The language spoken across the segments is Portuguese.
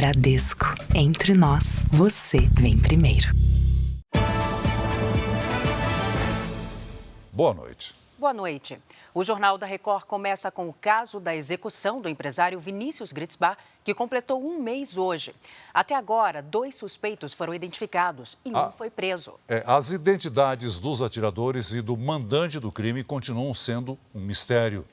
Bradesco. Entre nós, você vem primeiro. Boa noite. Boa noite. O Jornal da Record começa com o caso da execução do empresário Vinícius Gritzbach, que completou um mês hoje. Até agora, 2 suspeitos foram identificados e um foi preso. As identidades dos atiradores e do mandante do crime continuam sendo um mistério.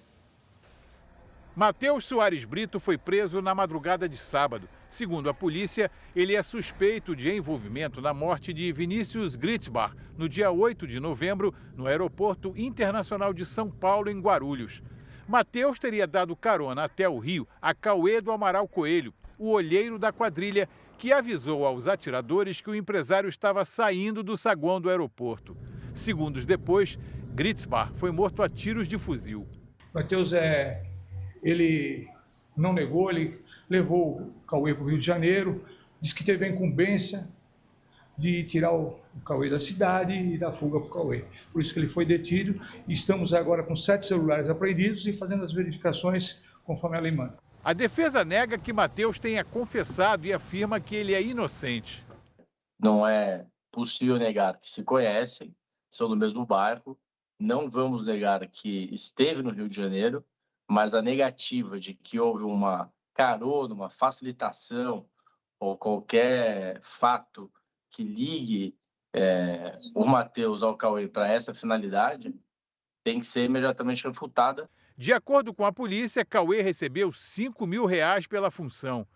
Matheus Soares Brito foi preso na madrugada de sábado. Segundo a polícia, ele é suspeito de envolvimento na morte de Vinícius Gritzbach no dia 8 de novembro, no Aeroporto Internacional de São Paulo, em Guarulhos. Matheus teria dado carona até o Rio a Cauê do Amaral Coelho, o olheiro da quadrilha, que avisou aos atiradores que o empresário estava saindo do saguão do aeroporto. Segundos depois, Gritzbach foi morto a tiros de fuzil. Matheus ele não negou, ele levou o Cauê para o Rio de Janeiro, disse que teve a incumbência de tirar o Cauê da cidade e dar fuga para o Cauê. Por isso que ele foi detido e estamos agora com 7 celulares apreendidos e fazendo as verificações conforme a lei manda. A defesa nega que Matheus tenha confessado e afirma que ele é inocente. Não é possível negar que se conhecem, são do mesmo bairro, não vamos negar que esteve no Rio de Janeiro, mas a negativa de que houve uma carona, uma facilitação ou qualquer fato que ligue o Matheus ao Cauê para essa finalidade tem que ser imediatamente refutada. De acordo com a polícia, Cauê recebeu R$5 mil pela função.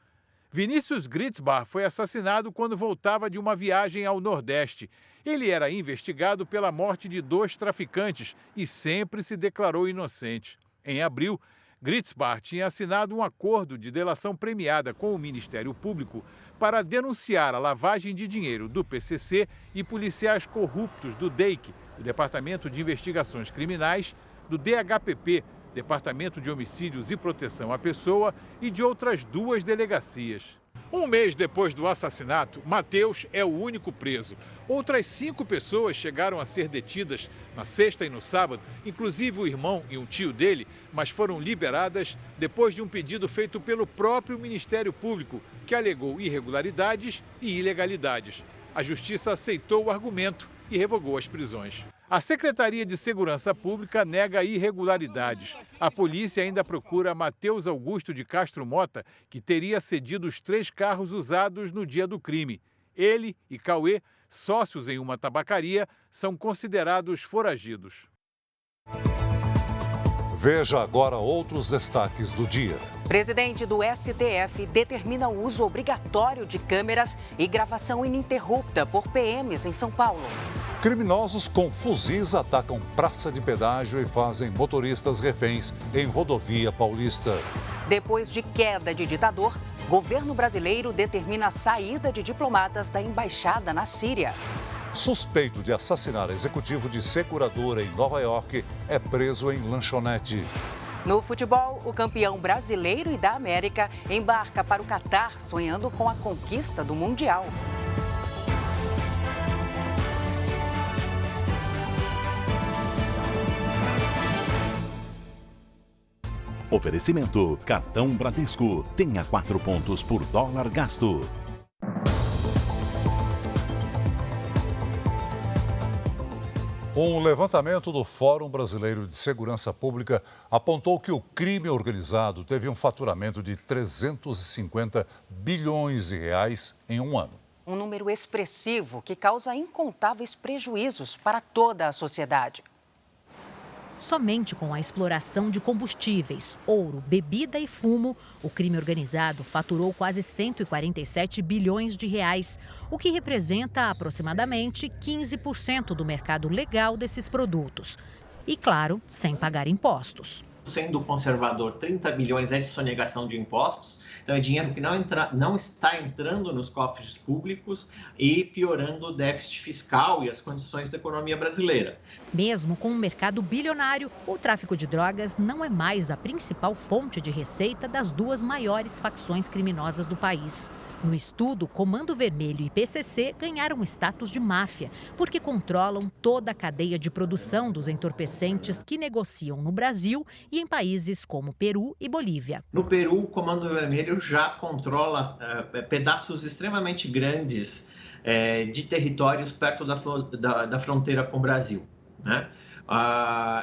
Vinícius Gritzbach foi assassinado quando voltava de uma viagem ao Nordeste. Ele era investigado pela morte de 2 traficantes e sempre se declarou inocente. Em abril, Gritzbach tinha assinado um acordo de delação premiada com o Ministério Público para denunciar a lavagem de dinheiro do PCC e policiais corruptos do DEIC, o Departamento de Investigações Criminais, do DHPP, Departamento de Homicídios e Proteção à Pessoa, e de outras 2 delegacias. Um mês depois do assassinato, Matheus é o único preso. Outras 5 pessoas chegaram a ser detidas na sexta e no sábado, inclusive o irmão e um tio dele, mas foram liberadas depois de um pedido feito pelo próprio Ministério Público, que alegou irregularidades e ilegalidades. A Justiça aceitou o argumento e revogou as prisões. A Secretaria de Segurança Pública nega irregularidades. A polícia ainda procura Matheus Augusto de Castro Mota, que teria cedido os 3 carros usados no dia do crime. Ele e Cauê, sócios em uma tabacaria, são considerados foragidos. Veja agora outros destaques do dia. Presidente do STF determina o uso obrigatório de câmeras e gravação ininterrupta por PMs em São Paulo. Criminosos com fuzis atacam praça de pedágio e fazem motoristas reféns em rodovia paulista. Depois de queda de ditador, governo brasileiro determina a saída de diplomatas da embaixada na Síria. Suspeito de assassinar executivo de seguradora em Nova York é preso em lanchonete. No futebol, o campeão brasileiro e da América embarca para o Catar, sonhando com a conquista do Mundial. Oferecimento: Cartão Bradesco. Tenha 4 pontos por dólar gasto. Um levantamento do Fórum Brasileiro de Segurança Pública apontou que o crime organizado teve um faturamento de 350 bilhões de reais em um ano. Um número expressivo que causa incontáveis prejuízos para toda a sociedade. Somente com a exploração de combustíveis, ouro, bebida e fumo, o crime organizado faturou quase 147 bilhões de reais, o que representa aproximadamente 15% do mercado legal desses produtos. E, claro, sem pagar impostos. Sendo conservador, 30 bilhões é de sonegação de impostos. Então, é dinheiro que não está entrando nos cofres públicos e piorando o déficit fiscal e as condições da economia brasileira. Mesmo com um mercado bilionário, o tráfico de drogas não é mais a principal fonte de receita das 2 maiores facções criminosas do país. No estudo, Comando Vermelho e PCC ganharam status de máfia, porque controlam toda a cadeia de produção dos entorpecentes que negociam no Brasil e em países como Peru e Bolívia. No Peru, o Comando Vermelho já controla pedaços extremamente grandes de territórios perto da fronteira com o Brasil, né?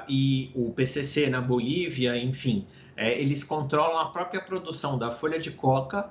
E o PCC na Bolívia, enfim, eles controlam a própria produção da folha de coca,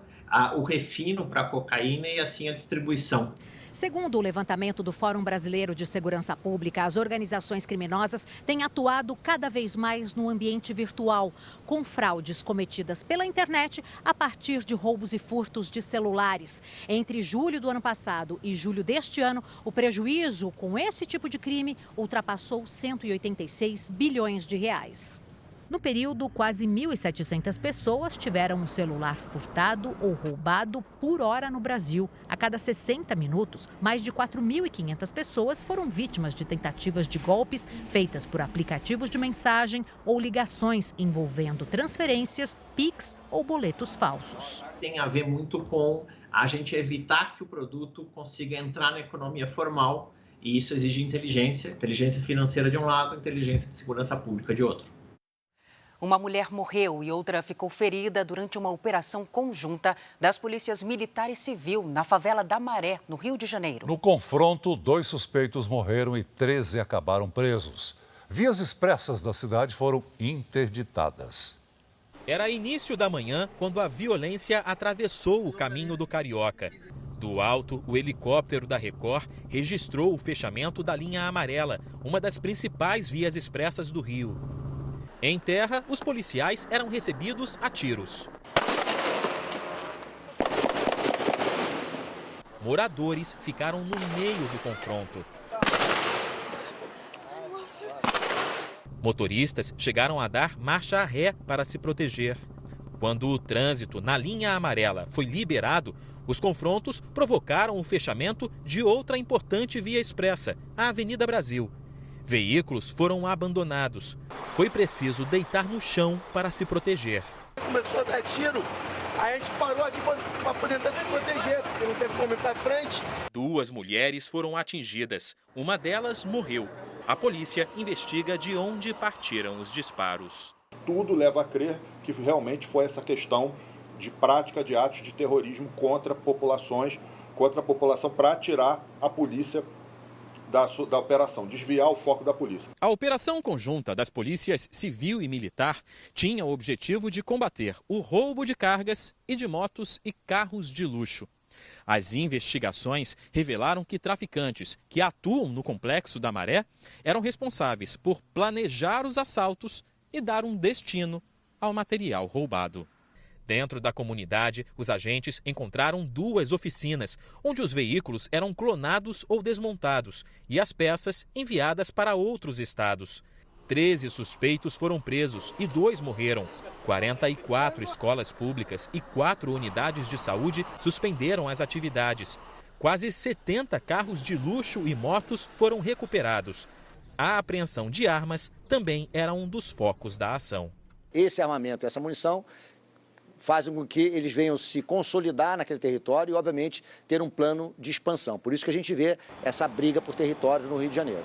o refino para cocaína e assim a distribuição. Segundo o levantamento do Fórum Brasileiro de Segurança Pública, as organizações criminosas têm atuado cada vez mais no ambiente virtual, com fraudes cometidas pela internet a partir de roubos e furtos de celulares. Entre julho do ano passado e julho deste ano, o prejuízo com esse tipo de crime ultrapassou 186 bilhões de reais. No período, quase 1.700 pessoas tiveram um celular furtado ou roubado por hora no Brasil. A cada 60 minutos, mais de 4.500 pessoas foram vítimas de tentativas de golpes feitas por aplicativos de mensagem ou ligações envolvendo transferências, PIX ou boletos falsos. Tem a ver muito com a gente evitar que o produto consiga entrar na economia formal, e isso exige inteligência financeira de um lado, inteligência de segurança pública de outro. Uma mulher morreu e outra ficou ferida durante uma operação conjunta das polícias militar e civil na favela da Maré, no Rio de Janeiro. No confronto, 2 suspeitos morreram e 13 acabaram presos. Vias expressas da cidade foram interditadas. Era início da manhã quando a violência atravessou o caminho do Carioca. Do alto, o helicóptero da Record registrou o fechamento da linha amarela, uma das principais vias expressas do Rio. Em terra, os policiais eram recebidos a tiros. Moradores ficaram no meio do confronto. Motoristas chegaram a dar marcha ré para se proteger. Quando o trânsito na linha amarela foi liberado, os confrontos provocaram o fechamento de outra importante via expressa, a Avenida Brasil. Veículos foram abandonados. Foi preciso deitar no chão para se proteger. Começou a dar tiro, aí a gente parou aqui para poder se proteger, porque não teve como ir para frente. 2 mulheres foram atingidas. Uma delas morreu. A polícia investiga de onde partiram os disparos. Tudo leva a crer que realmente foi essa questão de prática de atos de terrorismo contra populações, contra a população, para tirar a polícia da operação, desviar o foco da polícia. A operação conjunta das polícias civil e militar tinha o objetivo de combater o roubo de cargas e de motos e carros de luxo. As investigações revelaram que traficantes que atuam no complexo da Maré eram responsáveis por planejar os assaltos e dar um destino ao material roubado. Dentro da comunidade, os agentes encontraram 2 oficinas, onde os veículos eram clonados ou desmontados e as peças enviadas para outros estados. 13 suspeitos foram presos e 2 morreram. 44 escolas públicas e 4 unidades de saúde suspenderam as atividades. Quase 70 carros de luxo e motos foram recuperados. A apreensão de armas também era um dos focos da ação. Esse armamento, essa munição, fazem com que eles venham se consolidar naquele território e, obviamente, ter um plano de expansão. Por isso que a gente vê essa briga por território no Rio de Janeiro.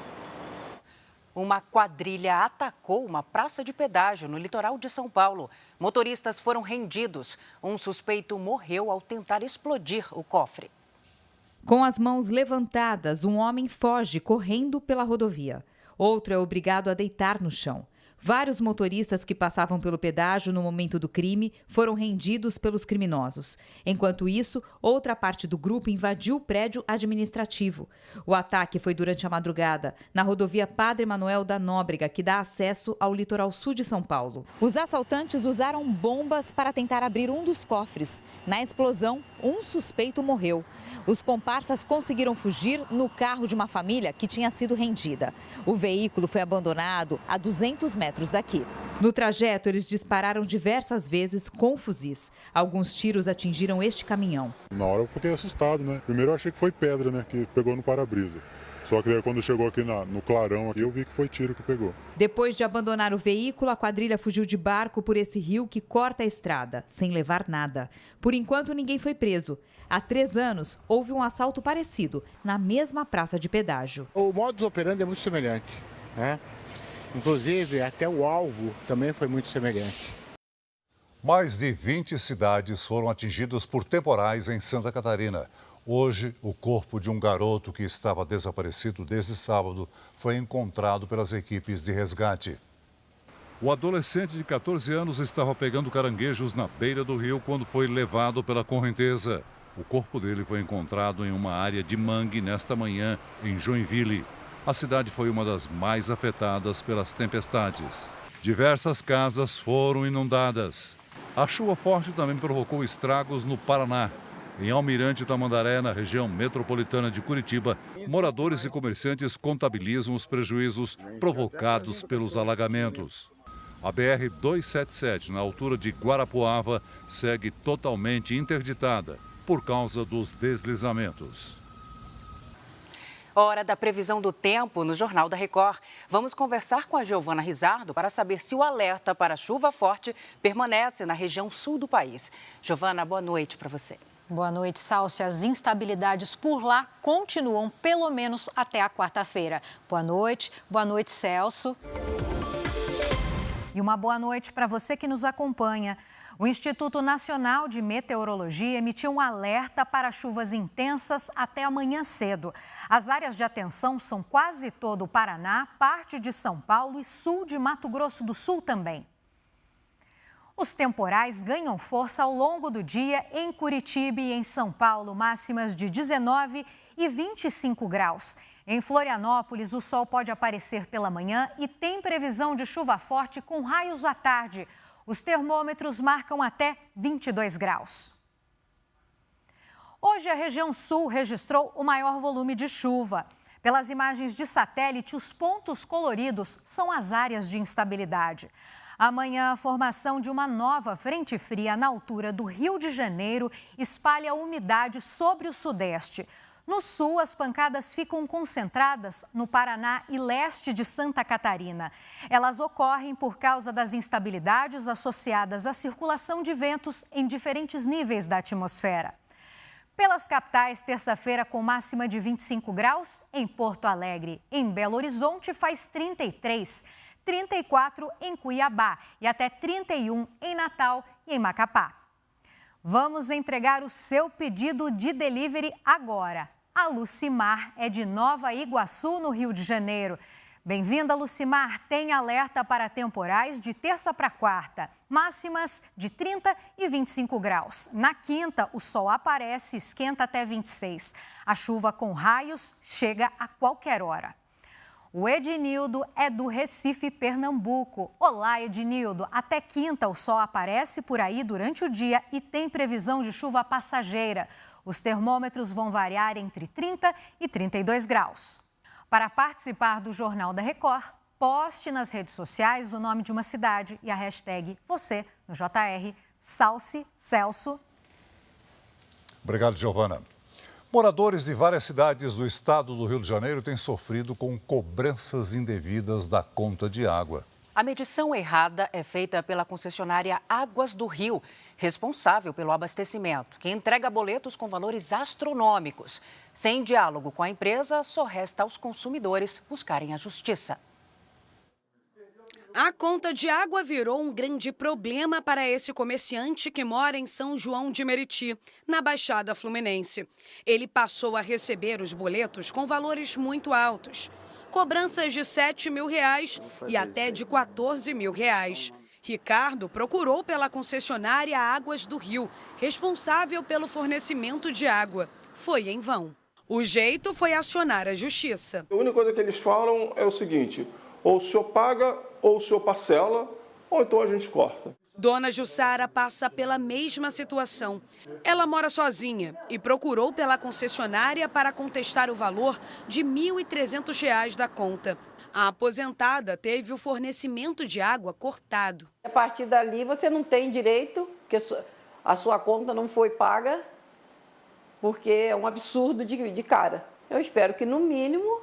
Uma quadrilha atacou uma praça de pedágio no litoral de São Paulo. Motoristas foram rendidos. Um suspeito morreu ao tentar explodir o cofre. Com as mãos levantadas, um homem foge correndo pela rodovia. Outro é obrigado a deitar no chão. Vários motoristas que passavam pelo pedágio no momento do crime foram rendidos pelos criminosos. Enquanto isso, outra parte do grupo invadiu o prédio administrativo. O ataque foi durante a madrugada, na rodovia Padre Manuel da Nóbrega, que dá acesso ao litoral sul de São Paulo. Os assaltantes usaram bombas para tentar abrir um dos cofres. Na explosão, um suspeito morreu. Os comparsas conseguiram fugir no carro de uma família que tinha sido rendida. O veículo foi abandonado a 200 metros daqui. No trajeto, eles dispararam diversas vezes com fuzis. Alguns tiros atingiram este caminhão. Na hora eu fiquei assustado, né? Primeiro eu achei que foi pedra, né? Que pegou no para-brisa. Só que daí, quando chegou aqui no clarão, aqui, eu vi que foi tiro que pegou. Depois de abandonar o veículo, a quadrilha fugiu de barco por esse rio que corta a estrada, sem levar nada. Por enquanto, ninguém foi preso. Há 3 anos, houve um assalto parecido, na mesma praça de pedágio. O modus operandi é muito semelhante, né? Inclusive, até o alvo também foi muito semelhante. Mais de 20 cidades foram atingidas por temporais em Santa Catarina. Hoje, o corpo de um garoto que estava desaparecido desde sábado foi encontrado pelas equipes de resgate. O adolescente de 14 anos estava pegando caranguejos na beira do rio quando foi levado pela correnteza. O corpo dele foi encontrado em uma área de mangue nesta manhã, em Joinville. A cidade foi uma das mais afetadas pelas tempestades. Diversas casas foram inundadas. A chuva forte também provocou estragos no Paraná. Em Almirante Tamandaré, na região metropolitana de Curitiba, moradores e comerciantes contabilizam os prejuízos provocados pelos alagamentos. A BR-277, na altura de Guarapuava, segue totalmente interditada por causa dos deslizamentos. Hora da previsão do tempo no Jornal da Record. Vamos conversar com a Giovana Rizardo para saber se o alerta para chuva forte permanece na região sul do país. Giovana, boa noite para você. Boa noite, Salsi. As instabilidades por lá continuam pelo menos até a quarta-feira. Boa noite, Celso. E uma boa noite para você que nos acompanha. O Instituto Nacional de Meteorologia emitiu um alerta para chuvas intensas até amanhã cedo. As áreas de atenção são quase todo o Paraná, parte de São Paulo e sul de Mato Grosso do Sul também. Os temporais ganham força ao longo do dia em Curitiba e em São Paulo, máximas de 19 e 25 graus. Em Florianópolis, o sol pode aparecer pela manhã e tem previsão de chuva forte com raios à tarde. Os termômetros marcam até 22 graus. Hoje, a região sul registrou o maior volume de chuva. Pelas imagens de satélite, os pontos coloridos são as áreas de instabilidade. Amanhã, a formação de uma nova frente fria na altura do Rio de Janeiro espalha a umidade sobre o sudeste. No sul, as pancadas ficam concentradas no Paraná e leste de Santa Catarina. Elas ocorrem por causa das instabilidades associadas à circulação de ventos em diferentes níveis da atmosfera. Pelas capitais, terça-feira com máxima de 25 graus, em Porto Alegre. Em Belo Horizonte faz 33, 34 em Cuiabá e até 31 em Natal e em Macapá. Vamos entregar o seu pedido de delivery agora. A Lucimar é de Nova Iguaçu, no Rio de Janeiro. Bem-vinda, Lucimar. Tem alerta para temporais de terça para quarta. Máximas de 30 e 25 graus. Na quinta, o sol aparece e esquenta até 26. A chuva com raios chega a qualquer hora. O Ednildo é do Recife, Pernambuco. Olá, Ednildo. Até quinta, o sol aparece por aí durante o dia e tem previsão de chuva passageira. Os termômetros vão variar entre 30 e 32 graus. Para participar do Jornal da Record, poste nas redes sociais o nome de uma cidade e a hashtag você no JR. Salsi, Celso. Obrigado, Giovana. Moradores de várias cidades do estado do Rio de Janeiro têm sofrido com cobranças indevidas da conta de água. A medição errada é feita pela concessionária Águas do Rio, responsável pelo abastecimento, que entrega boletos com valores astronômicos. Sem diálogo com a empresa, só resta aos consumidores buscarem a justiça. A conta de água virou um grande problema para esse comerciante que mora em São João de Meriti, na Baixada Fluminense. Ele passou a receber os boletos com valores muito altos. Cobranças de R$7 mil e até de R$14 mil. Ricardo procurou pela concessionária Águas do Rio, responsável pelo fornecimento de água. Foi em vão. O jeito foi acionar a justiça. A única coisa que eles falam é o seguinte: ou o senhor paga, ou o senhor parcela, ou então a gente corta. Dona Jussara passa pela mesma situação. Ela mora sozinha e procurou pela concessionária para contestar o valor de R$ 1.300 da conta. A aposentada teve o fornecimento de água cortado. A partir dali você não tem direito, porque a sua conta não foi paga, porque é um absurdo de cara. Eu espero que, no mínimo,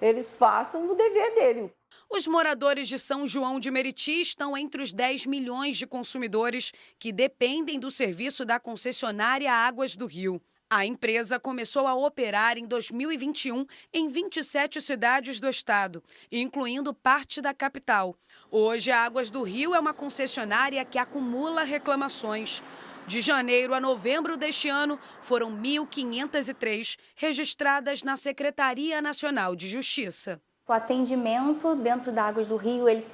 eles façam o dever dele. Os moradores de São João de Meriti estão entre os 10 milhões de consumidores que dependem do serviço da concessionária Águas do Rio. A empresa começou a operar em 2021 em 27 cidades do estado, incluindo parte da capital. Hoje, a Águas do Rio é uma concessionária que acumula reclamações. De janeiro a novembro deste ano, foram 1.503 registradas na Secretaria Nacional de Justiça. O atendimento dentro da Águas do Rio, ele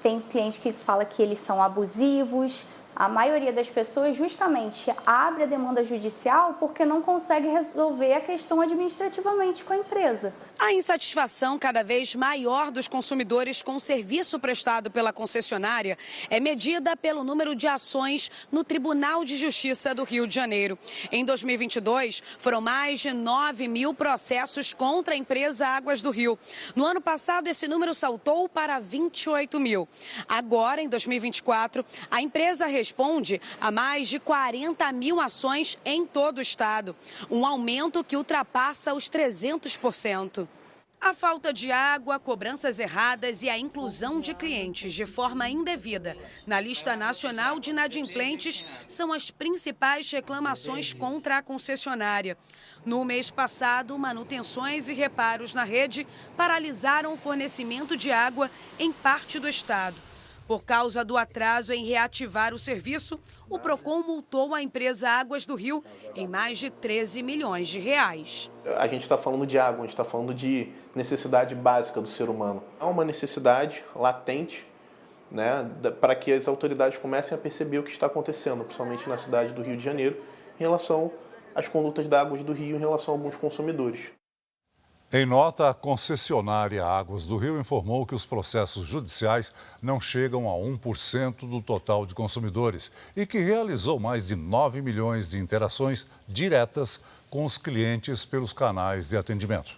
tem cliente que fala que eles são abusivos. A maioria das pessoas justamente abre a demanda judicial porque não consegue resolver a questão administrativamente com a empresa. A insatisfação cada vez maior dos consumidores com o serviço prestado pela concessionária é medida pelo número de ações no Tribunal de Justiça do Rio de Janeiro. Em 2022, foram mais de 9.000 processos contra a empresa Águas do Rio. No ano passado, esse número saltou para 28.000. Agora, em 2024, a empresa responde a mais de 40.000 ações em todo o estado, um aumento que ultrapassa os 300%. A falta de água, cobranças erradas e a inclusão de clientes de forma indevida na lista nacional de inadimplentes são as principais reclamações contra a concessionária. No mês passado, manutenções e reparos na rede paralisaram o fornecimento de água em parte do estado. Por causa do atraso em reativar o serviço, o PROCON multou a empresa Águas do Rio em mais de 13 milhões de reais. A gente está falando de água, a gente está falando de necessidade básica do ser humano. Há uma necessidade latente, né, para que as autoridades comecem a perceber o que está acontecendo, principalmente na cidade do Rio de Janeiro, em relação às condutas da Águas do Rio em relação a alguns consumidores. Em nota, a concessionária Águas do Rio informou que os processos judiciais não chegam a 1% do total de consumidores e que realizou mais de 9 milhões de interações diretas com os clientes pelos canais de atendimento.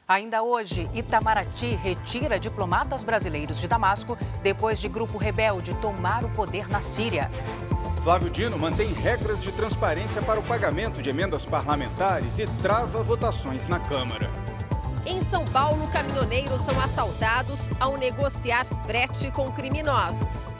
Ainda hoje, Itamaraty retira diplomatas brasileiros de Damasco depois de grupo rebelde tomar o poder na Síria. Flávio Dino mantém regras de transparência para o pagamento de emendas parlamentares e trava votações na Câmara. Em São Paulo, caminhoneiros são assaltados ao negociar frete com criminosos.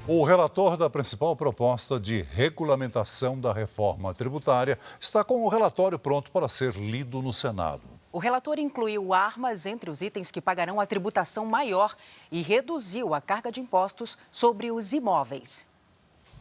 O relator da principal proposta de regulamentação da reforma tributária está com o relatório pronto para ser lido no Senado. O relator incluiu armas entre os itens que pagarão a tributação maior e reduziu a carga de impostos sobre os imóveis.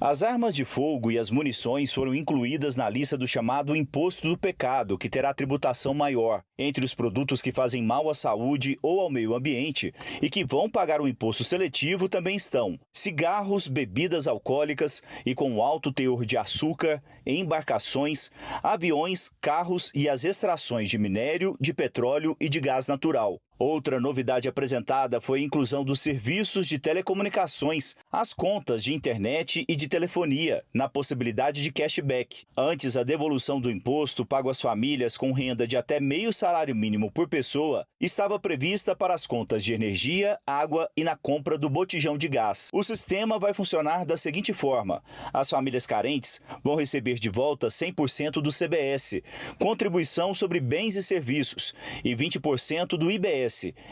As armas de fogo e as munições foram incluídas na lista do chamado Imposto do Pecado, que terá tributação maior. Entre os produtos que fazem mal à saúde ou ao meio ambiente e que vão pagar um imposto seletivo também estão cigarros, bebidas alcoólicas e com alto teor de açúcar, embarcações, aviões, carros e as extrações de minério, de petróleo e de gás natural. Outra novidade apresentada foi a inclusão dos serviços de telecomunicações, as contas de internet e de telefonia, na possibilidade de cashback. Antes, a devolução do imposto pago às famílias com renda de até meio salário mínimo por pessoa estava prevista para as contas de energia, água e na compra do botijão de gás. O sistema vai funcionar da seguinte forma: as famílias carentes vão receber de volta 100% do CBS, contribuição sobre bens e serviços, e 20% do IBS,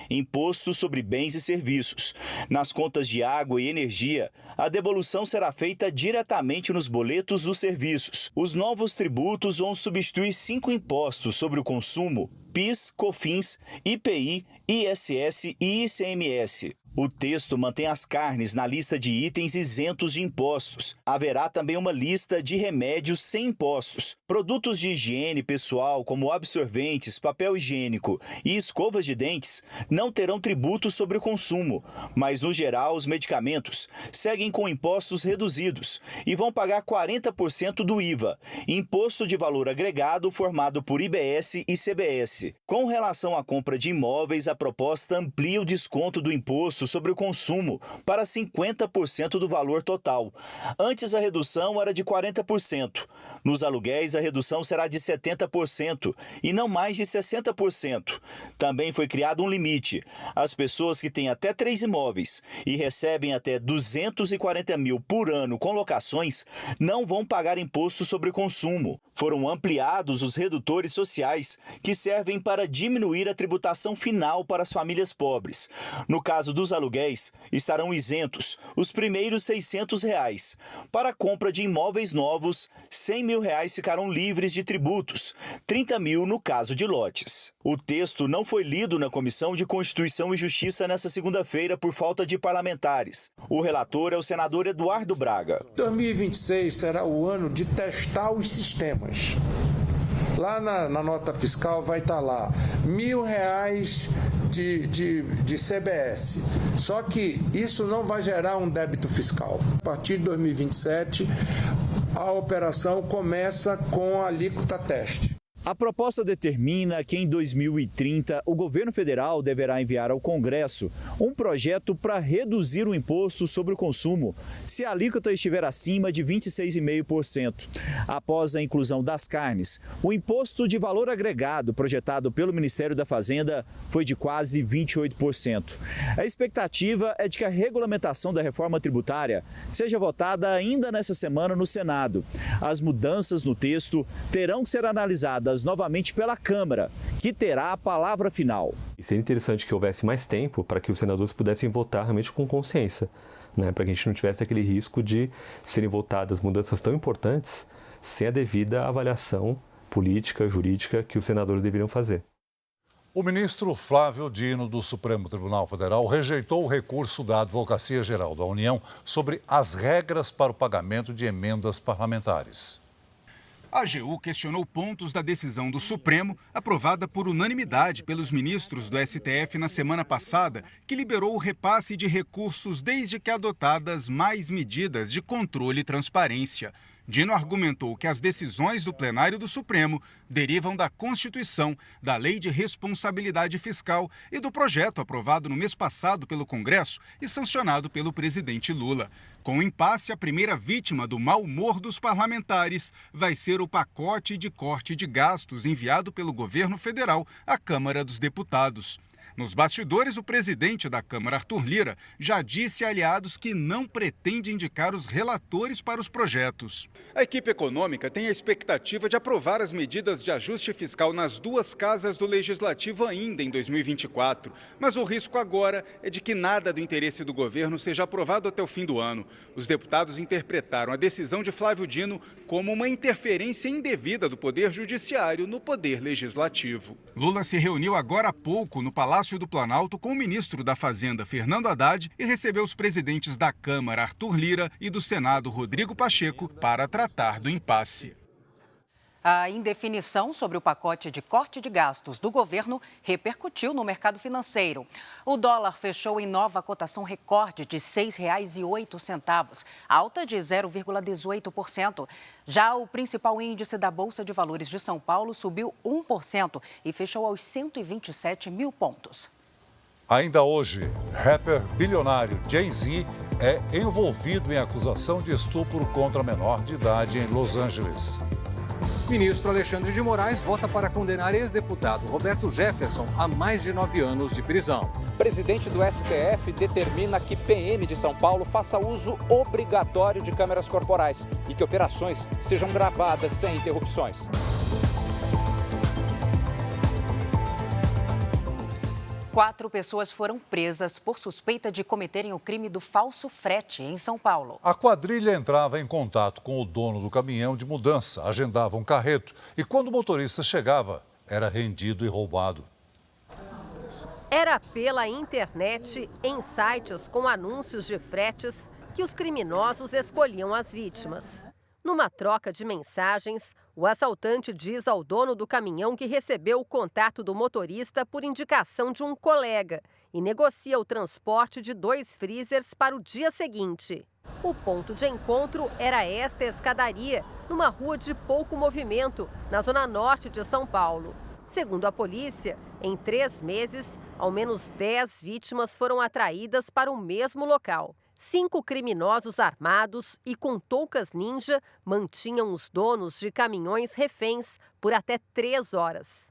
Imposto sobre Bens e Serviços. Nas contas de água e energia, a devolução será feita diretamente nos boletos dos serviços. Os novos tributos vão substituir 5 impostos sobre o consumo: PIS, COFINS, IPI, ISS e ICMS. O texto mantém as carnes na lista de itens isentos de impostos. Haverá também uma lista de remédios sem impostos. Produtos de higiene pessoal, como absorventes, papel higiênico e escovas de dentes, não terão tributo sobre o consumo, mas, no geral, os medicamentos seguem com impostos reduzidos e vão pagar 40% do IVA, Imposto de Valor Agregado formado por IBS e CBS. Com relação à compra de imóveis, a proposta amplia o desconto do imposto sobre o consumo para 50% do valor total. Antes, a redução era de 40%. Nos aluguéis, a redução será de 70% e não mais de 60%. Também foi criado um limite. As pessoas que têm até 3 imóveis e recebem até 240 mil por ano com locações não vão pagar imposto sobre o consumo. Foram ampliados os redutores sociais, que servem para diminuir a tributação final para as famílias pobres. No caso dos dos aluguéis estarão isentos os primeiros R$ 600. Para a compra de imóveis novos, R$ 100 mil ficarão livres de tributos, 30 mil no caso de lotes. O texto não foi lido na Comissão de Constituição e Justiça nesta segunda-feira por falta de parlamentares. O relator é o senador Eduardo Braga. 2026 será o ano de testar os sistemas. Lá na nota fiscal vai estar lá R$ 1.000 de CBS. Só que isso não vai gerar um débito fiscal. A partir de 2027, a operação começa com a alíquota teste. A proposta determina que em 2030 o governo federal deverá enviar ao Congresso um projeto para reduzir o imposto sobre o consumo, se a alíquota estiver acima de 26,5%. Após a inclusão das carnes, o imposto de valor agregado projetado pelo Ministério da Fazenda foi de quase 28%. A expectativa é de que a regulamentação da reforma tributária seja votada ainda nesta semana no Senado. As mudanças no texto terão que ser analisadas novamente pela Câmara, que terá a palavra final. Seria interessante que houvesse mais tempo para que os senadores pudessem votar realmente com consciência, né? Para que a gente não tivesse aquele risco de serem votadas mudanças tão importantes sem a devida avaliação política, jurídica que os senadores deveriam fazer. O ministro Flávio Dino, do Supremo Tribunal Federal, rejeitou o recurso da Advocacia Geral da União sobre as regras para o pagamento de emendas parlamentares. A AGU questionou pontos da decisão do Supremo, aprovada por unanimidade pelos ministros do STF na semana passada, que liberou o repasse de recursos desde que adotadas mais medidas de controle e transparência. Dino argumentou que as decisões do plenário do Supremo derivam da Constituição, da Lei de Responsabilidade Fiscal e do projeto aprovado no mês passado pelo Congresso e sancionado pelo presidente Lula. Com o impasse, a primeira vítima do mau humor dos parlamentares vai ser o pacote de corte de gastos enviado pelo governo federal à Câmara dos Deputados. Nos bastidores, o presidente da Câmara, Arthur Lira, já disse a aliados que não pretende indicar os relatores para os projetos. A equipe econômica tem a expectativa de aprovar as medidas de ajuste fiscal nas duas casas do Legislativo ainda em 2024. Mas o risco agora é de que nada do interesse do governo seja aprovado até o fim do ano. Os deputados interpretaram a decisão de Flávio Dino como uma interferência indevida do Poder Judiciário no Poder Legislativo. Lula se reuniu agora há pouco no Palácio do Planalto com o ministro da Fazenda, Fernando Haddad, e recebeu os presidentes da Câmara, Arthur Lira, e do Senado, Rodrigo Pacheco, para tratar do impasse. A indefinição sobre o pacote de corte de gastos do governo repercutiu no mercado financeiro. O dólar fechou em nova cotação recorde de R$ 6,08, alta de 0,18%. Já o principal índice da Bolsa de Valores de São Paulo subiu 1% e fechou aos 127 mil pontos. Ainda hoje, rapper bilionário Jay-Z é envolvido em acusação de estupro contra menor de idade em Los Angeles. Ministro Alexandre de Moraes vota para condenar ex-deputado Roberto Jefferson a mais de 9 anos de prisão. Presidente do STF determina que PM de São Paulo faça uso obrigatório de câmeras corporais e que operações sejam gravadas sem interrupções. 4 pessoas foram presas por suspeita de cometerem o crime do falso frete em São Paulo. A quadrilha entrava em contato com o dono do caminhão de mudança, agendava um carreto e, quando o motorista chegava, era rendido e roubado. Era pela internet, em sites com anúncios de fretes, que os criminosos escolhiam as vítimas. Numa troca de mensagens, o assaltante diz ao dono do caminhão que recebeu o contato do motorista por indicação de um colega e negocia o transporte de 2 freezers para o dia seguinte. O ponto de encontro era esta escadaria, numa rua de pouco movimento, na zona norte de São Paulo. Segundo a polícia, em 3 meses, ao menos 10 vítimas foram atraídas para o mesmo local. 5 criminosos armados e com toucas ninja mantinham os donos de caminhões reféns por até 3 horas.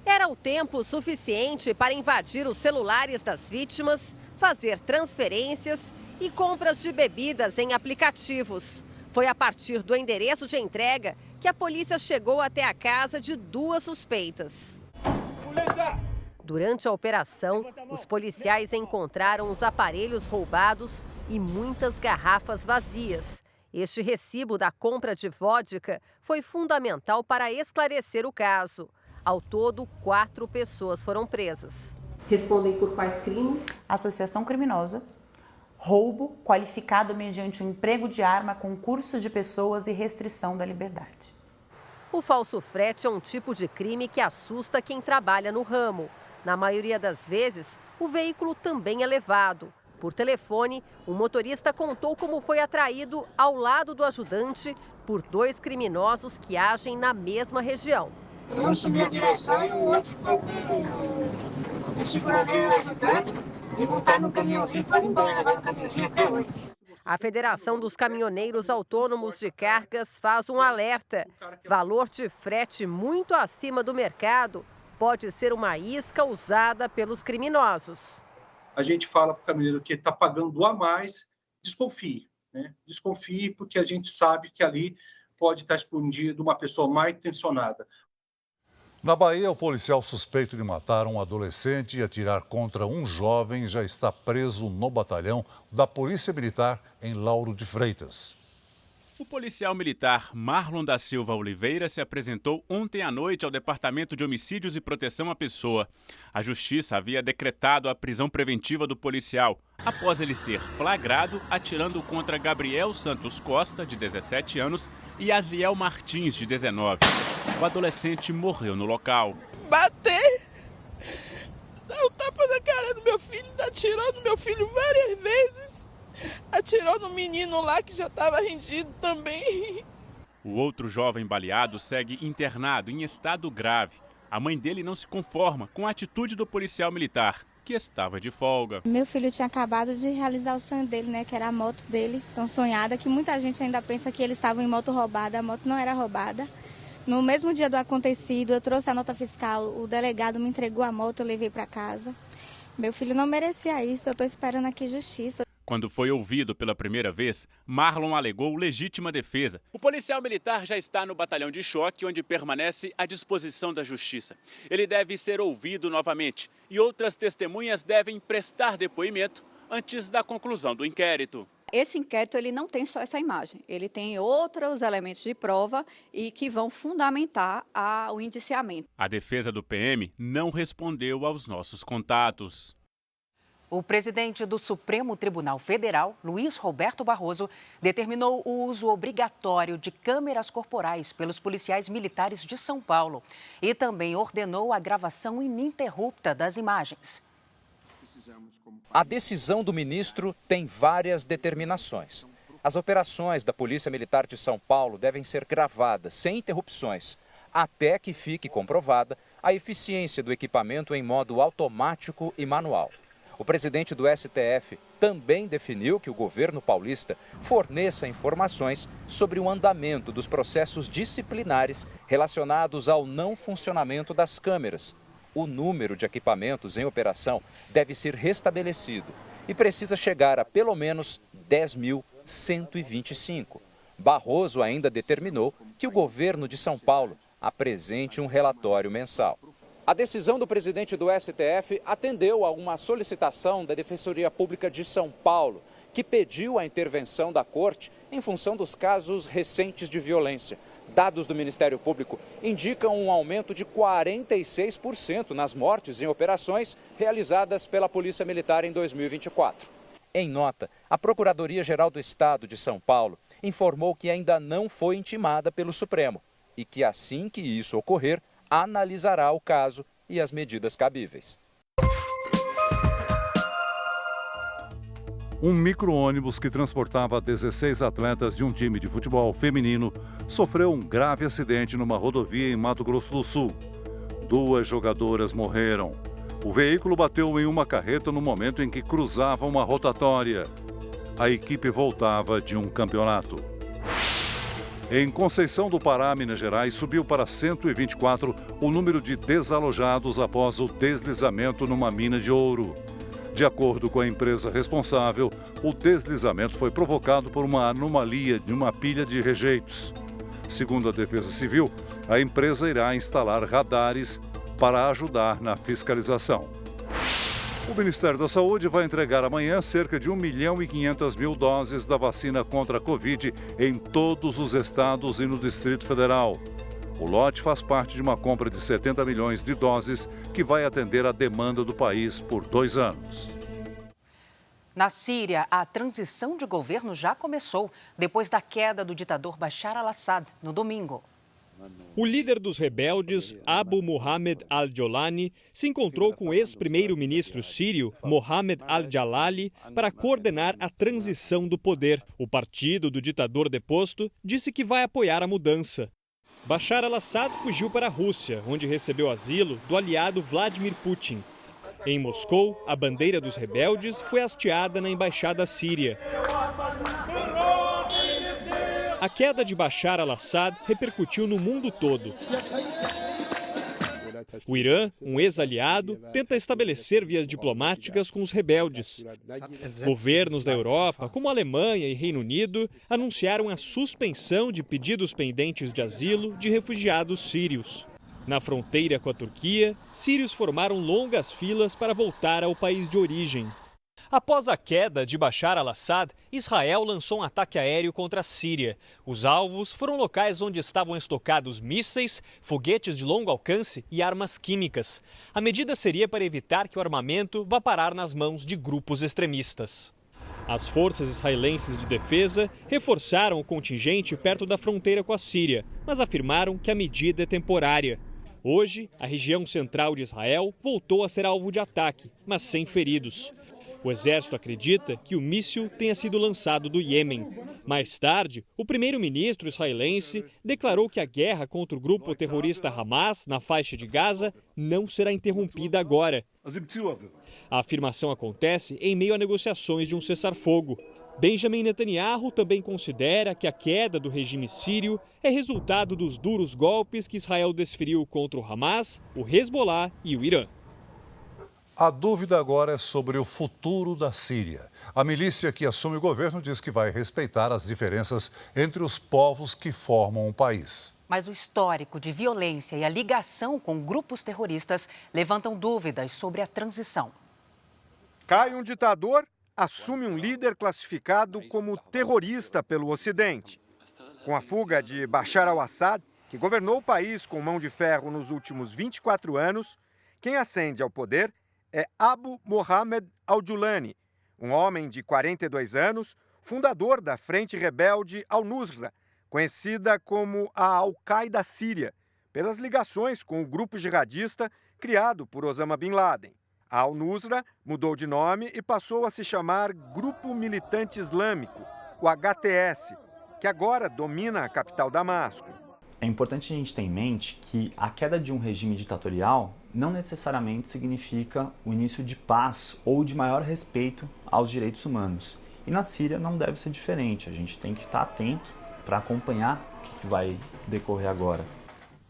Era o tempo suficiente para invadir os celulares das vítimas, fazer transferências e compras de bebidas em aplicativos. Foi a partir do endereço de entrega que a polícia chegou até a casa de 2 suspeitas. Durante a operação, os policiais encontraram os aparelhos roubados e muitas garrafas vazias. Este recibo da compra de vodka foi fundamental para esclarecer o caso. Ao todo, 4 pessoas foram presas. Respondem por quais crimes? Associação criminosa, roubo qualificado mediante o emprego de arma, concurso de pessoas e restrição da liberdade. O falso frete é um tipo de crime que assusta quem trabalha no ramo. Na maioria das vezes, o veículo também é levado. Por telefone, o motorista contou como foi atraído ao lado do ajudante por 2 criminosos que agem na mesma região. Um subiu a direção e o outro ficou com o segurador e o ajudante e montaram no caminhãozinho e foram embora, levaram o caminhãozinho até hoje. A Federação dos Caminhoneiros Autônomos de Cargas faz um alerta. Valor de frete muito acima do mercado pode ser uma isca usada pelos criminosos. A gente fala para o caminhoneiro que está pagando a mais, desconfie, né? Desconfie, porque a gente sabe que ali pode estar escondido uma pessoa mal intencionada. Na Bahia, o policial suspeito de matar um adolescente e atirar contra um jovem já está preso no batalhão da Polícia Militar em Lauro de Freitas. O policial militar Marlon da Silva Oliveira se apresentou ontem à noite ao Departamento de Homicídios e Proteção à Pessoa. A Justiça havia decretado a prisão preventiva do policial, após ele ser flagrado atirando contra Gabriel Santos Costa, de 17 anos, e Aziel Martins, de 19. O adolescente morreu no local. Bater, dar um tapa na cara do meu filho, atirou no meu filho várias vezes. Atirou no menino lá que já estava rendido também. O outro jovem baleado segue internado em estado grave. A mãe dele não se conforma com a atitude do policial militar, que estava de folga. Meu filho tinha acabado de realizar o sonho dele, né, que era a moto dele, tão sonhada, que muita gente ainda pensa que ele estava em moto roubada. A moto não era roubada. No mesmo dia do acontecido, eu trouxe a nota fiscal, o delegado me entregou a moto, eu levei para casa. Meu filho não merecia isso, eu estou esperando aqui justiça. Quando foi ouvido pela primeira vez, Marlon alegou legítima defesa. O policial militar já está no batalhão de choque, onde permanece à disposição da justiça. Ele deve ser ouvido novamente e outras testemunhas devem prestar depoimento antes da conclusão do inquérito. Esse inquérito ele não tem só essa imagem, ele tem outros elementos de prova e que vão fundamentar o indiciamento. A defesa do PM não respondeu aos nossos contatos. O presidente do Supremo Tribunal Federal, Luiz Roberto Barroso, determinou o uso obrigatório de câmeras corporais pelos policiais militares de São Paulo e também ordenou a gravação ininterrupta das imagens. A decisão do ministro tem várias determinações. As operações da Polícia Militar de São Paulo devem ser gravadas sem interrupções, até que fique comprovada a eficiência do equipamento em modo automático e manual. O presidente do STF também definiu que o governo paulista forneça informações sobre o andamento dos processos disciplinares relacionados ao não funcionamento das câmeras. O número de equipamentos em operação deve ser restabelecido e precisa chegar a pelo menos 10.125. Barroso ainda determinou que o governo de São Paulo apresente um relatório mensal. A decisão do presidente do STF atendeu a uma solicitação da Defensoria Pública de São Paulo, que pediu a intervenção da Corte em função dos casos recentes de violência. Dados do Ministério Público indicam um aumento de 46% nas mortes em operações realizadas pela Polícia Militar em 2024. Em nota, a Procuradoria-Geral do Estado de São Paulo informou que ainda não foi intimada pelo Supremo e que, assim que isso ocorrer, analisará o caso e as medidas cabíveis. Um micro-ônibus que transportava 16 atletas de um time de futebol feminino sofreu um grave acidente numa rodovia em Mato Grosso do Sul. 2 jogadoras morreram. O veículo bateu em uma carreta no momento em que cruzava uma rotatória. A equipe voltava de um campeonato. Em Conceição do Pará, Minas Gerais, subiu para 124 o número de desalojados após o deslizamento numa mina de ouro. De acordo com a empresa responsável, o deslizamento foi provocado por uma anomalia de uma pilha de rejeitos. Segundo a Defesa Civil, a empresa irá instalar radares para ajudar na fiscalização. O Ministério da Saúde vai entregar amanhã cerca de 1.500.000 doses da vacina contra a Covid em todos os estados e no Distrito Federal. O lote faz parte de uma compra de 70 milhões de doses que vai atender a demanda do país por 2 anos. Na Síria, a transição de governo já começou, depois da queda do ditador Bashar al-Assad, no domingo. O líder dos rebeldes, Abu Mohamed al-Jolani, se encontrou com o ex-primeiro-ministro sírio, Mohamed al-Jalali, para coordenar a transição do poder. O partido do ditador deposto disse que vai apoiar a mudança. Bashar al-Assad fugiu para a Rússia, onde recebeu asilo do aliado Vladimir Putin. Em Moscou, a bandeira dos rebeldes foi hasteada na embaixada síria. A queda de Bashar al-Assad repercutiu no mundo todo. O Irã, um ex-aliado, tenta estabelecer vias diplomáticas com os rebeldes. Governos da Europa, como a Alemanha e Reino Unido, anunciaram a suspensão de pedidos pendentes de asilo de refugiados sírios. Na fronteira com a Turquia, sírios formaram longas filas para voltar ao país de origem. Após a queda de Bashar al-Assad, Israel lançou um ataque aéreo contra a Síria. Os alvos foram locais onde estavam estocados mísseis, foguetes de longo alcance e armas químicas. A medida seria para evitar que o armamento vá parar nas mãos de grupos extremistas. As forças israelenses de defesa reforçaram o contingente perto da fronteira com a Síria, mas afirmaram que a medida é temporária. Hoje, a região central de Israel voltou a ser alvo de ataque, mas sem feridos. O exército acredita que o míssil tenha sido lançado do Iêmen. Mais tarde, o primeiro-ministro israelense declarou que a guerra contra o grupo terrorista Hamas na faixa de Gaza não será interrompida agora. A afirmação acontece em meio a negociações de um cessar-fogo. Benjamin Netanyahu também considera que a queda do regime sírio é resultado dos duros golpes que Israel desferiu contra o Hamas, o Hezbollah e o Irã. A dúvida agora é sobre o futuro da Síria. A milícia que assume o governo diz que vai respeitar as diferenças entre os povos que formam o país. Mas o histórico de violência e a ligação com grupos terroristas levantam dúvidas sobre a transição. Cai um ditador, assume um líder classificado como terrorista pelo Ocidente. Com a fuga de Bashar al-Assad, que governou o país com mão de ferro nos últimos 24 anos, quem ascende ao poder é Abu Mohamed al-Jolani, um homem de 42 anos, fundador da frente rebelde Al-Nusra, conhecida como a Al-Qaeda Síria, pelas ligações com o grupo jihadista criado por Osama Bin Laden. A Al-Nusra mudou de nome e passou a se chamar Grupo Militante Islâmico, o HTS, que agora domina a capital Damasco. É importante a gente ter em mente que a queda de um regime ditatorial não necessariamente significa o início de paz ou de maior respeito aos direitos humanos. E na Síria não deve ser diferente, a gente tem que estar atento para acompanhar o que vai decorrer agora.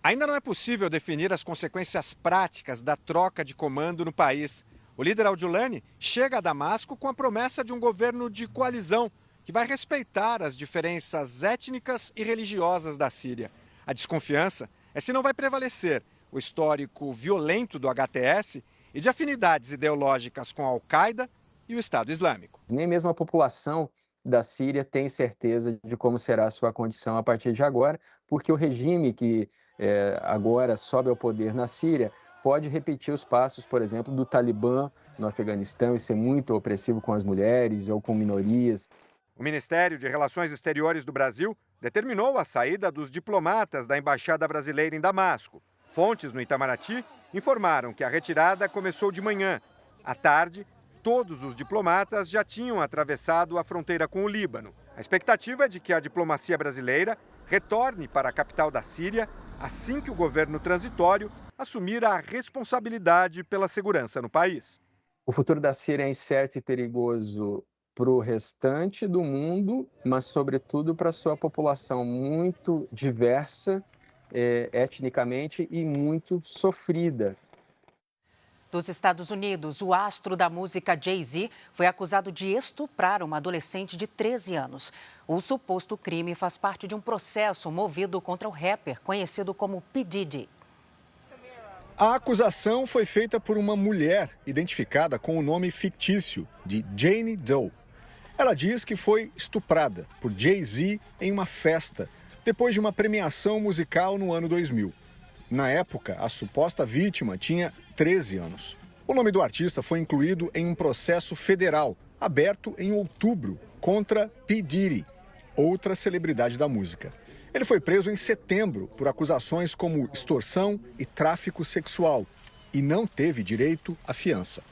Ainda não é possível definir as consequências práticas da troca de comando no país. O líder al-Jolani chega a Damasco com a promessa de um governo de coalizão que vai respeitar as diferenças étnicas e religiosas da Síria. A desconfiança é se não vai prevalecer o histórico violento do HTS e de afinidades ideológicas com a Al-Qaeda e o Estado Islâmico. Nem mesmo a população da Síria tem certeza de como será a sua condição a partir de agora, porque o regime que agora sobe ao poder na Síria pode repetir os passos, por exemplo, do Talibã no Afeganistão e ser muito opressivo com as mulheres ou com minorias. O Ministério de Relações Exteriores do Brasil determinou a saída dos diplomatas da Embaixada Brasileira em Damasco. Fontes no Itamaraty informaram que a retirada começou de manhã. À tarde, todos os diplomatas já tinham atravessado a fronteira com o Líbano. A expectativa é de que a diplomacia brasileira retorne para a capital da Síria assim que o governo transitório assumir a responsabilidade pela segurança no país. O futuro da Síria é incerto e perigoso para o restante do mundo, mas, sobretudo, para a sua população muito diversa, etnicamente, e muito sofrida. Dos Estados Unidos, o astro da música Jay-Z foi acusado de estuprar uma adolescente de 13 anos. O suposto crime faz parte de um processo movido contra o rapper conhecido como P. Diddy. A acusação foi feita por uma mulher identificada com o nome fictício de Jane Doe. Ela diz que foi estuprada por Jay-Z em uma festa, depois de uma premiação musical no ano 2000. Na época, a suposta vítima tinha 13 anos. O nome do artista foi incluído em um processo federal, aberto em outubro, contra P. Diddy, outra celebridade da música. Ele foi preso em setembro por acusações como extorsão e tráfico sexual e não teve direito à fiança.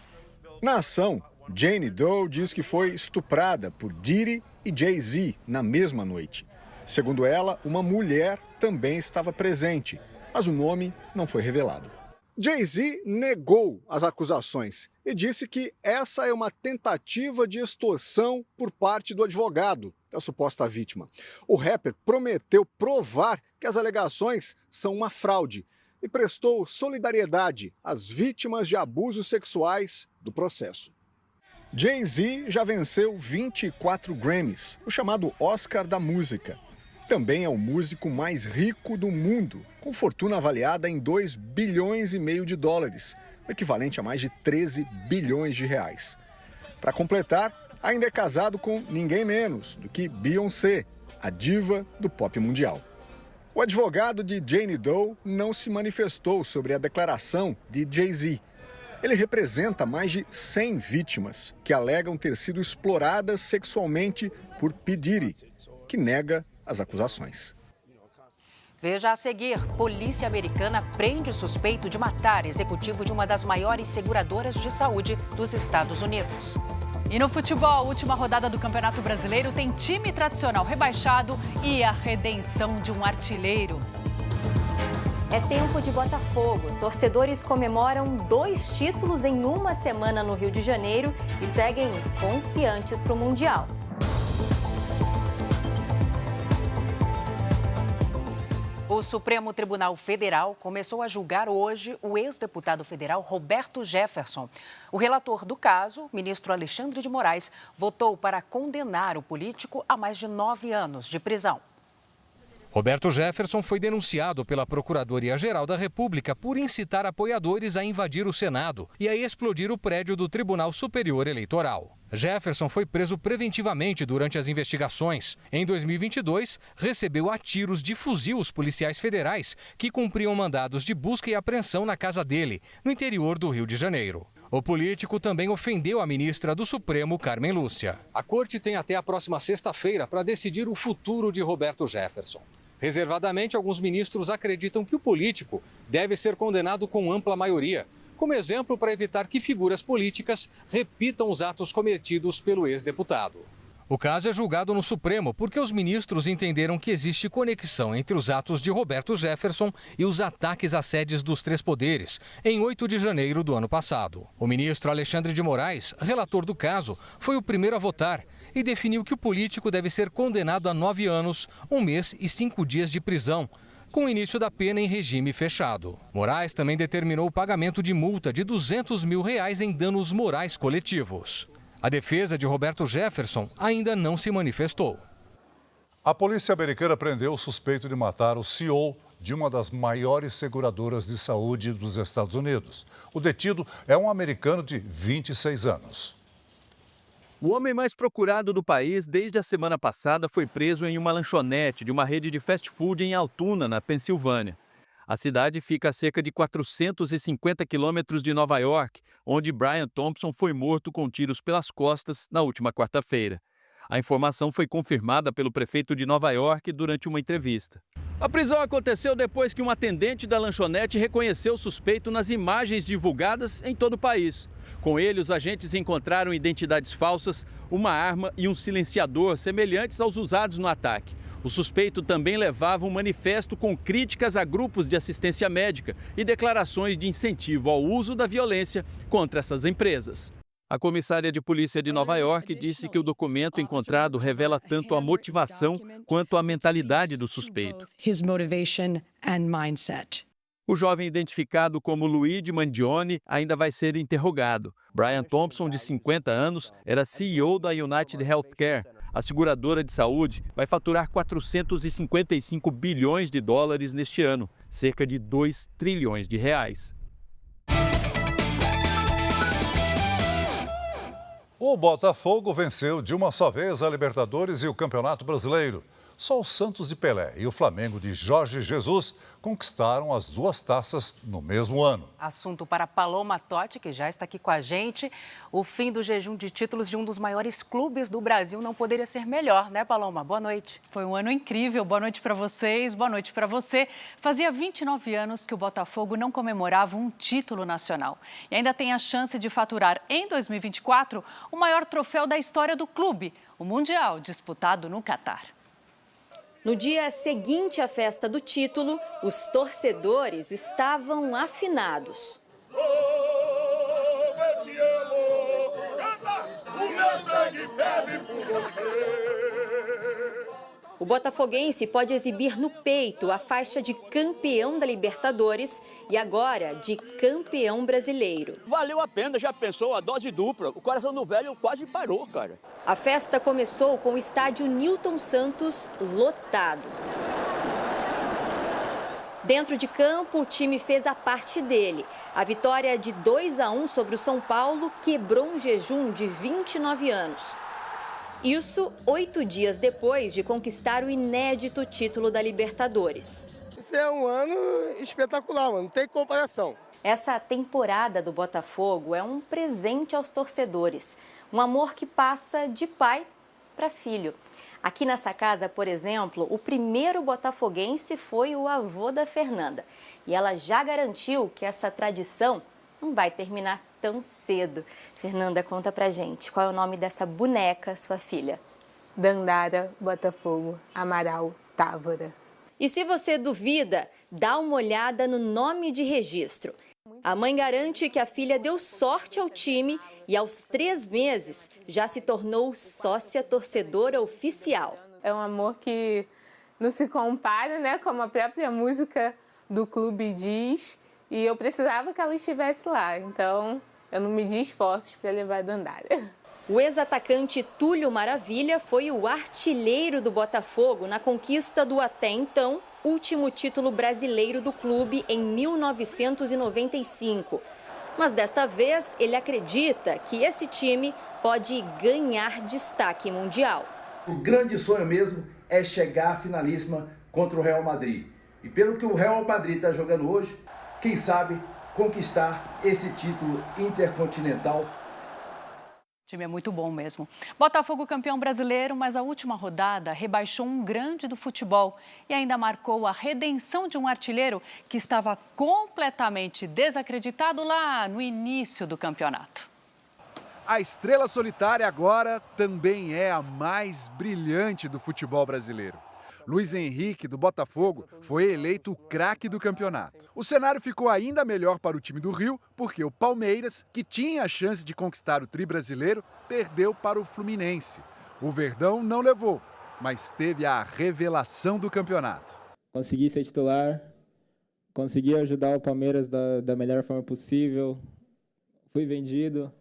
Na ação, Jane Doe diz que foi estuprada por Diddy e Jay-Z na mesma noite. Segundo ela, uma mulher também estava presente, mas o nome não foi revelado. Jay-Z negou as acusações e disse que essa é uma tentativa de extorsão por parte do advogado da suposta vítima. O rapper prometeu provar que as alegações são uma fraude e prestou solidariedade às vítimas de abusos sexuais do processo. Jay-Z já venceu 24 Grammys, o chamado Oscar da música. Também é o músico mais rico do mundo, com fortuna avaliada em 2,5 bilhões de dólares, o equivalente a mais de 13 bilhões de reais. Para completar, ainda é casado com ninguém menos do que Beyoncé, a diva do pop mundial. O advogado de Jane Doe não se manifestou sobre a declaração de Jay-Z. Ele representa mais de 100 vítimas que alegam ter sido exploradas sexualmente por P. Diddy, que nega as acusações. Veja a seguir, polícia americana prende o suspeito de matar executivo de uma das maiores seguradoras de saúde dos Estados Unidos. E no futebol, a última rodada do Campeonato Brasileiro tem time tradicional rebaixado e a redenção de um artilheiro. É tempo de Botafogo. Torcedores comemoram 2 títulos em uma semana no Rio de Janeiro e seguem confiantes para o Mundial. O Supremo Tribunal Federal começou a julgar hoje o ex-deputado federal Roberto Jefferson. O relator do caso, ministro Alexandre de Moraes, votou para condenar o político a mais de 9 anos de prisão. Roberto Jefferson foi denunciado pela Procuradoria-Geral da República por incitar apoiadores a invadir o Senado e a explodir o prédio do Tribunal Superior Eleitoral. Jefferson foi preso preventivamente durante as investigações. Em 2022, recebeu a tiros de fuzil os policiais federais que cumpriam mandados de busca e apreensão na casa dele, no interior do Rio de Janeiro. O político também ofendeu a ministra do Supremo, Carmen Lúcia. A corte tem até a próxima sexta-feira para decidir o futuro de Roberto Jefferson. Reservadamente, alguns ministros acreditam que o político deve ser condenado com ampla maioria, como exemplo para evitar que figuras políticas repitam os atos cometidos pelo ex-deputado. O caso é julgado no Supremo porque os ministros entenderam que existe conexão entre os atos de Roberto Jefferson e os ataques às sedes dos 3 poderes, em 8 de janeiro do ano passado. O ministro Alexandre de Moraes, relator do caso, foi o primeiro a votar e definiu que o político deve ser condenado a 9 anos, 1 mês e 5 dias de prisão, com o início da pena em regime fechado. Moraes também determinou o pagamento de multa de R$200 mil em danos morais coletivos. A defesa de Roberto Jefferson ainda não se manifestou. A polícia americana prendeu o suspeito de matar o CEO de uma das maiores seguradoras de saúde dos Estados Unidos. O detido é um americano de 26 anos. O homem mais procurado do país desde a semana passada foi preso em uma lanchonete de uma rede de fast food em Altoona, na Pensilvânia. A cidade fica a cerca de 450 quilômetros de Nova York, onde Brian Thompson foi morto com tiros pelas costas na última quarta-feira. A informação foi confirmada pelo prefeito de Nova York durante uma entrevista. A prisão aconteceu depois que um atendente da lanchonete reconheceu o suspeito nas imagens divulgadas em todo o país. Com ele, os agentes encontraram identidades falsas, uma arma e um silenciador semelhantes aos usados no ataque. O suspeito também levava um manifesto com críticas a grupos de assistência médica e declarações de incentivo ao uso da violência contra essas empresas. A comissária de polícia de Nova York disse que o documento encontrado revela tanto a motivação quanto a mentalidade do suspeito. O jovem identificado como Luigi Mangione ainda vai ser interrogado. Brian Thompson, de 50 anos, era CEO da United Healthcare. A seguradora de saúde vai faturar 455 bilhões de dólares neste ano, cerca de 2 trilhões de reais. O Botafogo venceu de uma só vez a Libertadores e o Campeonato Brasileiro. Só o Santos de Pelé e o Flamengo de Jorge Jesus conquistaram as duas taças no mesmo ano. Assunto para Paloma Totti, que já está aqui com a gente. O fim do jejum de títulos de um dos maiores clubes do Brasil não poderia ser melhor, né, Paloma? Boa noite. Foi um ano incrível. Boa noite para vocês, boa noite para você. Fazia 29 anos que o Botafogo não comemorava um título nacional. E ainda tem a chance de faturar em 2024 o maior troféu da história do clube, o Mundial, disputado no Catar. No dia seguinte à festa do título, os torcedores estavam afinados. Eu te amo, o meu sangue ferve por você. O botafoguense pode exibir no peito a faixa de campeão da Libertadores e agora de campeão brasileiro. Valeu a pena, já pensou? A dose dupla. O coração do velho quase parou, cara. A festa começou com o estádio Newton Santos lotado. Dentro de campo, o time fez a parte dele. A vitória de 2-1 sobre o São Paulo quebrou um jejum de 29 anos. Isso 8 dias depois de conquistar o inédito título da Libertadores. Isso é um ano espetacular, mano. Não tem comparação. Essa temporada do Botafogo é um presente aos torcedores. Um amor que passa de pai para filho. Aqui nessa casa, por exemplo, o primeiro botafoguense foi o avô da Fernanda. E ela já garantiu que essa tradição não vai terminar tão cedo. Fernanda, conta pra gente, qual é o nome dessa boneca, sua filha? Dandara Botafogo Amaral Távora. E se você duvida, dá uma olhada no nome de registro. A mãe garante que a filha deu sorte ao time e aos 3 meses já se tornou sócia torcedora oficial. É um amor que não se compara, né, como a própria música do clube diz. E eu precisava que ela estivesse lá, então eu não medi esforços para levar a Dandara. O ex-atacante Túlio Maravilha foi o artilheiro do Botafogo na conquista do até então último título brasileiro do clube em 1995. Mas desta vez ele acredita que esse time pode ganhar destaque mundial. O grande sonho mesmo é chegar à finalíssima contra o Real Madrid. E pelo que o Real Madrid está jogando hoje, quem sabe conquistar esse título intercontinental. O time é muito bom mesmo. Botafogo campeão brasileiro, mas a última rodada rebaixou um grande do futebol e ainda marcou a redenção de um artilheiro que estava completamente desacreditado lá no início do campeonato. A estrela solitária agora também é a mais brilhante do futebol brasileiro. Luiz Henrique, do Botafogo, foi eleito o craque do campeonato. O cenário ficou ainda melhor para o time do Rio, porque o Palmeiras, que tinha a chance de conquistar o tri brasileiro, perdeu para o Fluminense. O Verdão não levou, mas teve a revelação do campeonato. Consegui ser titular, consegui ajudar o Palmeiras da melhor forma possível, fui vendido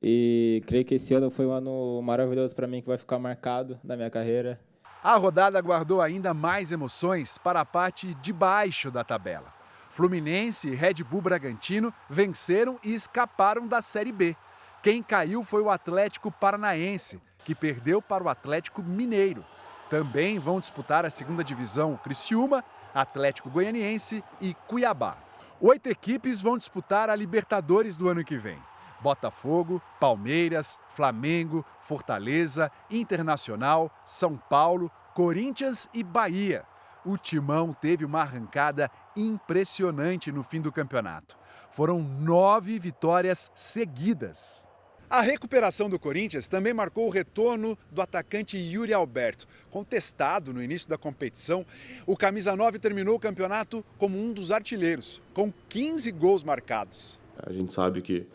e creio que esse ano foi um ano maravilhoso para mim, que vai ficar marcado na minha carreira. A rodada guardou ainda mais emoções para a parte de baixo da tabela. Fluminense e Red Bull Bragantino venceram e escaparam da Série B. Quem caiu foi o Atlético Paranaense, que perdeu para o Atlético Mineiro. Também vão disputar a segunda divisão Criciúma, Atlético Goianiense e Cuiabá. 8 equipes vão disputar a Libertadores do ano que vem. Botafogo, Palmeiras, Flamengo, Fortaleza, Internacional, São Paulo, Corinthians e Bahia. O Timão teve uma arrancada impressionante no fim do campeonato. Foram 9 vitórias seguidas. A recuperação do Corinthians também marcou o retorno do atacante Yuri Alberto. Contestado no início da competição, o camisa 9 terminou o campeonato como um dos artilheiros, com 15 gols marcados. A gente sabe que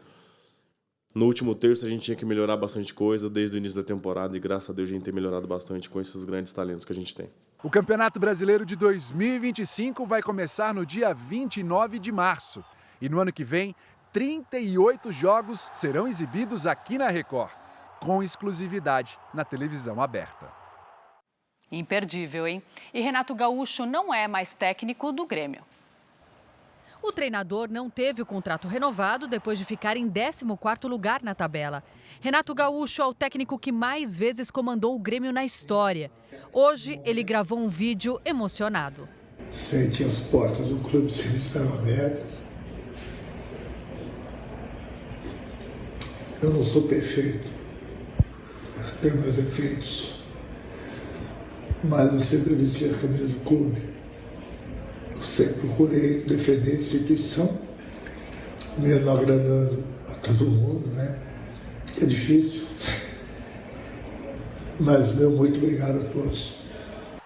no último terço a gente tinha que melhorar bastante coisa desde o início da temporada e graças a Deus a gente tem melhorado bastante com esses grandes talentos que a gente tem. O Campeonato Brasileiro de 2025 vai começar no dia 29 de março. E no ano que vem, 38 jogos serão exibidos aqui na Record, com exclusividade na televisão aberta. Imperdível, hein? E Renato Gaúcho não é mais técnico do Grêmio. O treinador não teve o contrato renovado depois de ficar em 14º lugar na tabela. Renato Gaúcho é o técnico que mais vezes comandou o Grêmio na história. Hoje, ele gravou um vídeo emocionado. Sente as portas do clube sempre estarão abertas. Eu não sou perfeito, tenho meus defeitos, mas eu sempre vesti a camisa do clube. Eu sempre procurei defender a instituição, mesmo agradando a todo mundo, né? É difícil, mas meu muito obrigado a todos.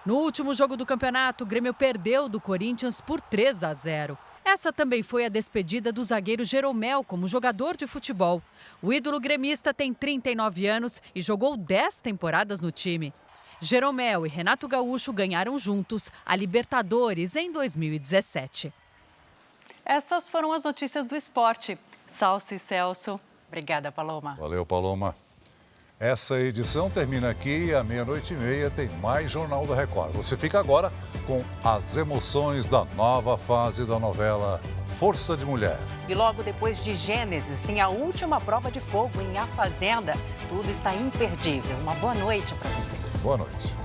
No último jogo do campeonato, o Grêmio perdeu do Corinthians por 3-0. Essa também foi a despedida do zagueiro Jeromel como jogador de futebol. O ídolo gremista tem 39 anos e jogou 10 temporadas no time. Jeromel e Renato Gaúcho ganharam juntos a Libertadores em 2017. Essas foram as notícias do esporte. Salso e Celso. Obrigada, Paloma. Valeu, Paloma. Essa edição termina aqui e à 00:30 tem mais Jornal da Record. Você fica agora com as emoções da nova fase da novela Força de Mulher. E logo depois de Gênesis, tem a última prova de fogo em A Fazenda. Tudo está imperdível. Uma boa noite para você. Boa noite.